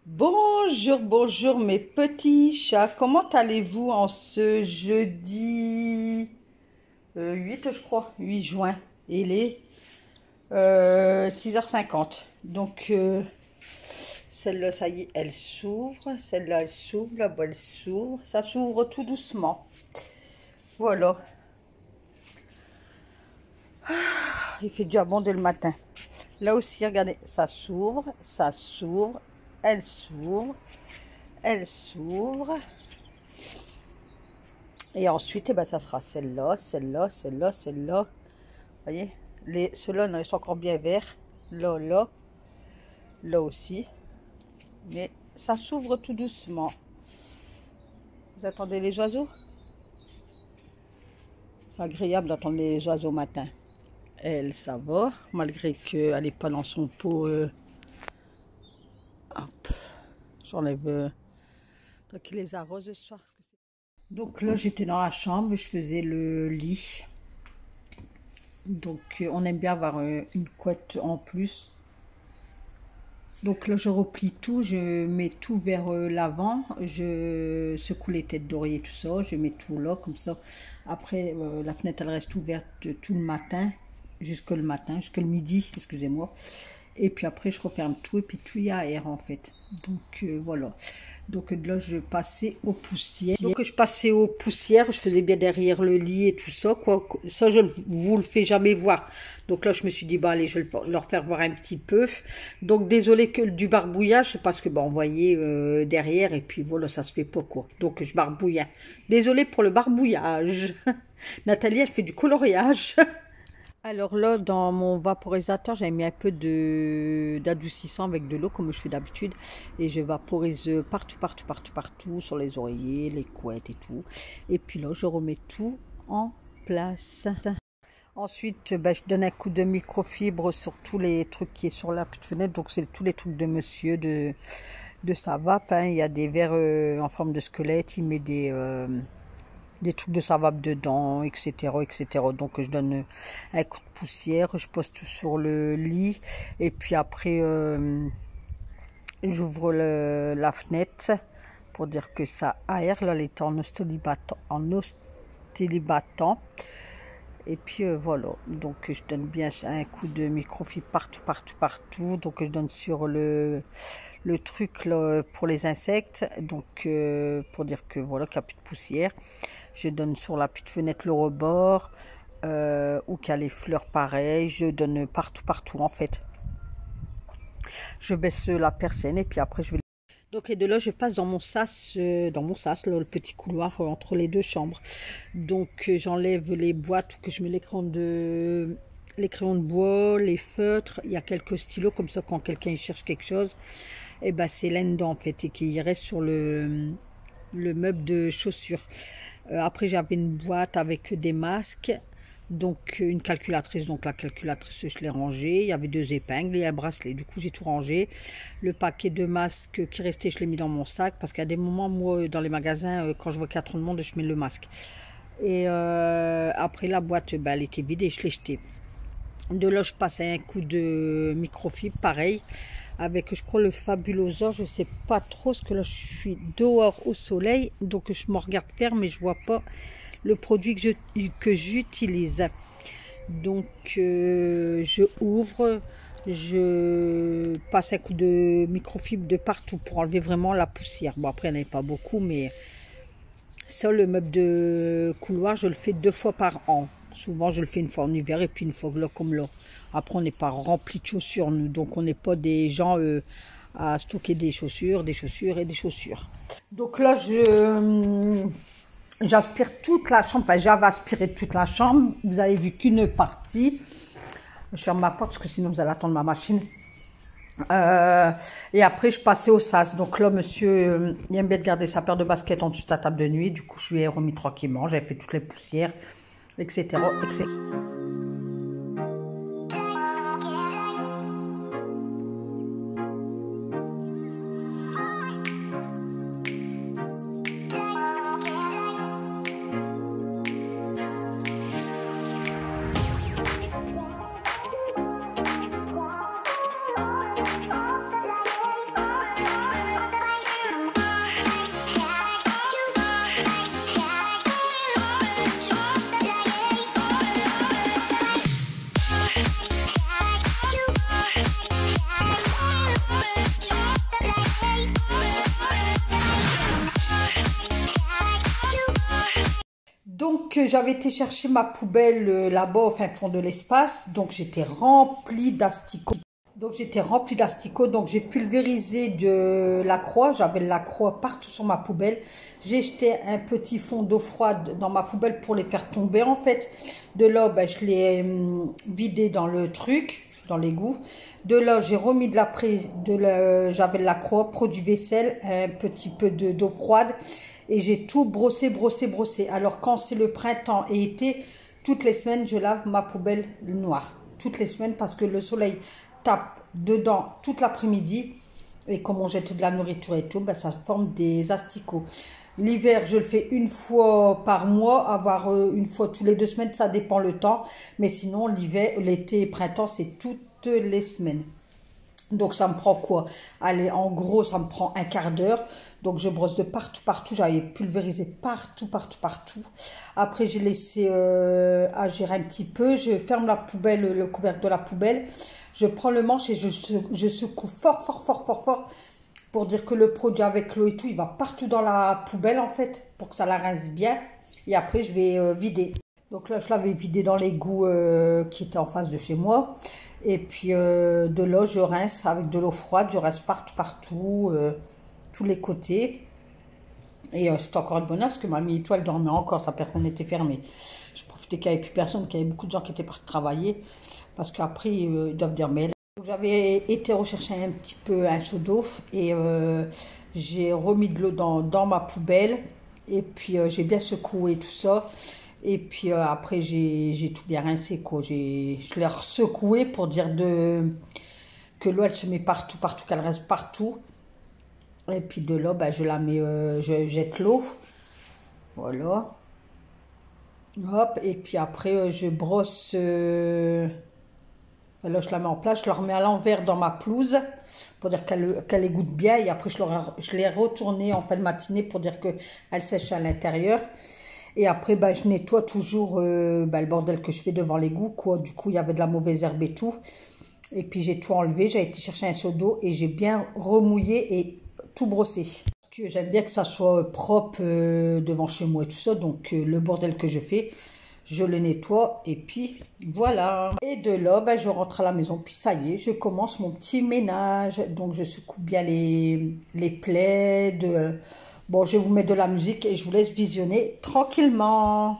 Bonjour, bonjour mes petits chats, comment allez-vous en ce jeudi 8 je crois, 8 juin, et il est 6h50. Donc celle-là, ça y est, elle s'ouvre, celle-là elle s'ouvre, là-bas elle s'ouvre, ça s'ouvre tout doucement. Voilà. Il fait déjà bon dès le matin. Là aussi, regardez, ça s'ouvre, elle s'ouvre, elle s'ouvre. Et ensuite, eh ben, ça sera celle-là, celle-là, celle-là, celle-là. Vous voyez, ceux-là, ils sont encore bien verts. Là, là, là aussi. Mais ça s'ouvre tout doucement. Vous attendez les oiseaux? C'est agréable d'entendre les oiseaux au matin. Elle, ça va, malgré qu'elle n'est pas dans son pot. Hop, j'enlève. Donc, il les arrose ce soir. Donc là, j'étais dans la chambre, je faisais le lit. Donc, on aime bien avoir une couette en plus. Donc là, je replie tout, je mets tout vers l'avant, je secoue les têtes d'oreiller, tout ça, je mets tout là, comme ça. Après, la fenêtre, elle reste ouverte tout le matin, jusque le midi, excusez-moi. Et puis après, je referme tout, et puis tout y a air en fait. Donc voilà. Donc là, je passais aux poussières. Donc je passais aux poussières, je faisais bien derrière le lit et tout ça, quoi. Ça, je ne vous le fais jamais voir. Donc là, je me suis dit, bah allez, je vais leur faire voir un petit peu. Donc désolé que du barbouillage, parce que, bah, on voyait derrière, et puis voilà, ça se fait pas, quoi. Donc je barbouillais. Désolé pour le barbouillage. Nathalie, elle fait du coloriage. Alors là, dans mon vaporisateur, j'avais mis un peu d'adoucissant avec de l'eau, comme je fais d'habitude. Et je vaporise partout, partout, partout, partout, sur les oreillers, les couettes et tout. Et puis là, je remets tout en place. Ensuite, ben, je donne un coup de microfibre sur tous les trucs qui est sur la petite fenêtre. Donc, c'est tous les trucs de monsieur, de sa vape. Hein. Il y a des verres en forme de squelette. Il met des trucs de savate dedans, etc., etc. Donc je donne un coup de poussière, je pose tout sur le lit, et puis après j'ouvre la fenêtre pour dire que ça aère. Là, elle est en ostélibatant. Et puis voilà, donc je donne bien un coup de microfibre partout, partout, partout. Donc je donne sur le truc là, pour les insectes, donc pour dire que voilà, qu'il n'y a plus de poussière. Je donne sur la petite fenêtre le rebord, ou qu'il y a les fleurs pareilles. Je donne partout, partout en fait. Je baisse la persienne et puis après je vais... Donc et de là je passe dans mon sas, là, le petit couloir entre les deux chambres. Donc j'enlève les boîtes où que je mets les crayons de bois, les feutres. Il y a quelques stylos comme ça quand quelqu'un cherche quelque chose. Et ben c'est là-dedans en fait et qui reste sur le meuble de chaussures. Après j'avais une boîte avec des masques. Donc une calculatrice, donc la calculatrice je l'ai rangée, il y avait 2 épingles et un bracelet, du coup j'ai tout rangé. Le paquet de masques qui restait je l'ai mis dans mon sac, parce qu'à des moments moi dans les magasins quand je vois qu'il y a trop de monde je mets le masque. Et après la boîte ben, elle était vide et je l'ai jetée. De là je passe un coup de microfibre pareil, avec je crois le Fabulosa, je sais pas trop, parce que là je suis dehors au soleil, donc je me regarde faire mais je vois pas le produit que j'utilise. Donc je ouvre, je passe un coup de microfibre de partout pour enlever vraiment la poussière. Bon après il n'y en avait pas beaucoup, mais ça, le meuble de couloir, je le fais 2 fois par an. Souvent je le fais une fois en hiver et puis une fois là comme là. Après on n'est pas rempli de chaussures nous, donc on n'est pas des gens à stocker des chaussures et des chaussures. Donc là j'aspire toute la chambre, enfin j'avais aspiré toute la chambre, vous avez vu qu'une partie. Je ferme ma porte parce que sinon vous allez attendre ma machine. Et après je passais au sas. Donc là monsieur il aime bien de garder sa paire de baskets en dessous de sa table de nuit. Du coup je lui ai remis tranquillement, j'avais fait toutes les poussières, etc., etc. que j'avais été chercher ma poubelle là-bas au fin fond de l'espace. Donc j'étais remplie d'asticots. Donc j'ai pulvérisé de la croix. J'avais de la croix partout sur ma poubelle. J'ai jeté un petit fond d'eau froide dans ma poubelle pour les faire tomber en fait. De là, ben, je l'ai vidé dans le truc, dans l'égout. De là, j'ai remis de la prise, j'avais de la croix, produit vaisselle, un petit peu d'eau froide. Et j'ai tout brossé. Alors quand c'est le printemps et été, toutes les semaines, je lave ma poubelle noire. Toutes les semaines parce que le soleil tape dedans toute l'après-midi. Et comme on jette de la nourriture et tout, ben, ça forme des asticots. L'hiver, je le fais une fois par mois, avoir une fois tous les 2 semaines, ça dépend le temps. Mais sinon, l'hiver, l'été et printemps, c'est toutes les semaines. Donc ça me prend quoi? Allez, en gros, ça me prend un quart d'heure. Donc je brosse de partout. J'avais pulvérisé partout. Après, j'ai laissé agir un petit peu. Je ferme la poubelle, le couvercle de la poubelle. Je prends le manche et je secoue fort pour dire que le produit avec l'eau et tout, il va partout dans la poubelle en fait, pour que ça la rince bien. Et après, je vais vider. Donc là, je l'avais vidé dans l'égout qui était en face de chez moi. Et puis de là, je rince avec de l'eau froide. Je rince partout, tous les côtés. Et c'était encore le bonheur parce que mamie étoile dormait encore, sa personne n'était fermée. Je profitais qu'il n'y avait plus personne, qu'il y avait beaucoup de gens qui étaient partis travailler. Parce qu'après, ils doivent dormir. J'avais été rechercher un petit peu un seau d'eau et j'ai remis de l'eau dans ma poubelle. Et puis j'ai bien secoué tout ça. Et puis après, j'ai tout bien rincé, quoi. Je l'ai secoué pour dire que l'eau, elle se met partout, qu'elle reste partout. Et puis de là, ben, je la mets, je jette l'eau. Voilà. Hop, et puis après, je brosse. Là, je la mets en place, je la remets à l'envers dans ma pelouse pour dire qu'elle égoutte bien. Et après, je l'ai retournée en fin de matinée pour dire qu'elle sèche à l'intérieur. Et après, ben, je nettoie toujours ben, le bordel que je fais devant l'égout, quoi. Du coup, il y avait de la mauvaise herbe et tout. Et puis, j'ai tout enlevé. J'ai été chercher un seau d'eau et j'ai bien remouillé et tout brossé. J'aime bien que ça soit propre devant chez moi et tout ça. Donc, le bordel que je fais, je le nettoie et puis voilà. Et de là, ben, je rentre à la maison. Puis ça y est, je commence mon petit ménage. Donc, je secoue bien les plaids. Bon, je vais vous mettre de la musique et je vous laisse visionner tranquillement.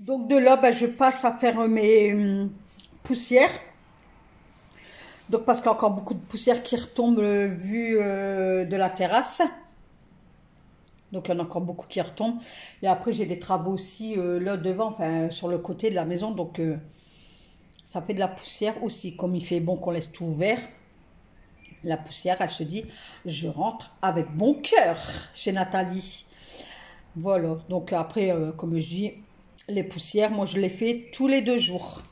Donc de là, ben, je passe à faire mes poussières. Donc parce qu'il y a encore beaucoup de poussière qui retombe vu de la terrasse. Donc il y en a encore beaucoup qui retombent. Et après j'ai des travaux aussi là devant, enfin sur le côté de la maison. Donc ça fait de la poussière aussi. Comme il fait bon qu'on laisse tout ouvert. La poussière, elle se dit, je rentre avec bon cœur chez Nathalie. Voilà. Donc après, comme je dis, les poussières, moi je les fais tous les 2 jours.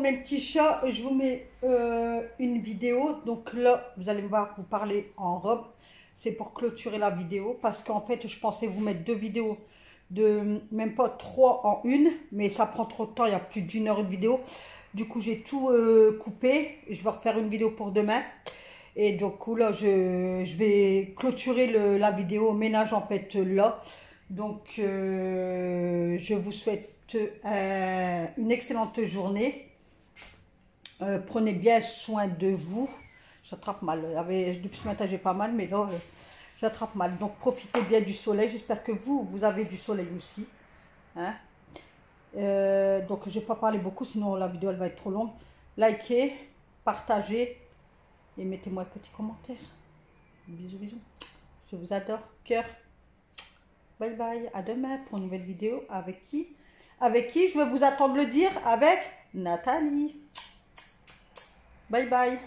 mes petits chats, je vous mets une vidéo. Donc là, vous allez me voir vous parler en robe. C'est pour clôturer la vidéo. Parce qu'en fait, je pensais vous mettre 2 vidéos de même pas 3 en une. Mais ça prend trop de temps. Il y a plus d'1 heure de vidéo. Du coup, j'ai tout coupé. Je vais refaire une vidéo pour demain. Et donc là, je vais clôturer la vidéo ménage en fait là. Donc, je vous souhaite une excellente journée. Prenez bien soin de vous. J'attrape mal. Depuis ce matin, j'ai pas mal, mais là, j'attrape mal. Donc, profitez bien du soleil. J'espère que vous avez du soleil aussi. Hein? Donc, je ne vais pas parler beaucoup, sinon la vidéo elle va être trop longue. Likez, partagez et mettez-moi un petit commentaire. Bisous, bisous. Je vous adore. Cœur. Bye bye. À demain pour une nouvelle vidéo. Avec qui? Avec qui? Je vais vous attendre le dire. Avec Nathalie. Bye bye.